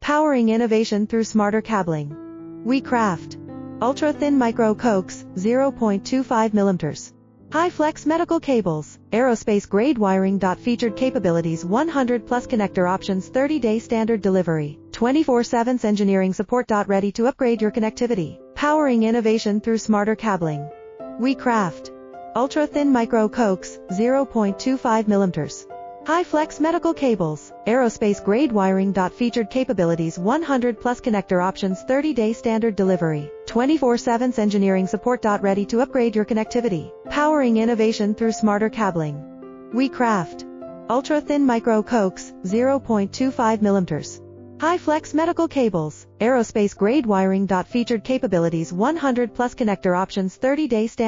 Powering innovation through smarter cabling. We craft ultra-thin micro-coax, 0.25 mm. High-flex medical cables, aerospace-grade wiring. Featured capabilities 100 plus connector options, 30-day standard delivery, 24/7 engineering support. Ready to upgrade your connectivity. Powering innovation through smarter cabling. We craft ultra-thin micro-coax, 0.25 mm. High-flex medical cables, aerospace-grade wiring. Featured capabilities 100 plus connector options, 30-day standard delivery, 24/7 engineering support. Ready to upgrade your connectivity. Powering innovation through smarter cabling. We craft ultra-thin micro-coax, 0.25 mm. High-flex medical cables, aerospace-grade wiring. Featured capabilities 100 plus connector options, 30-day standard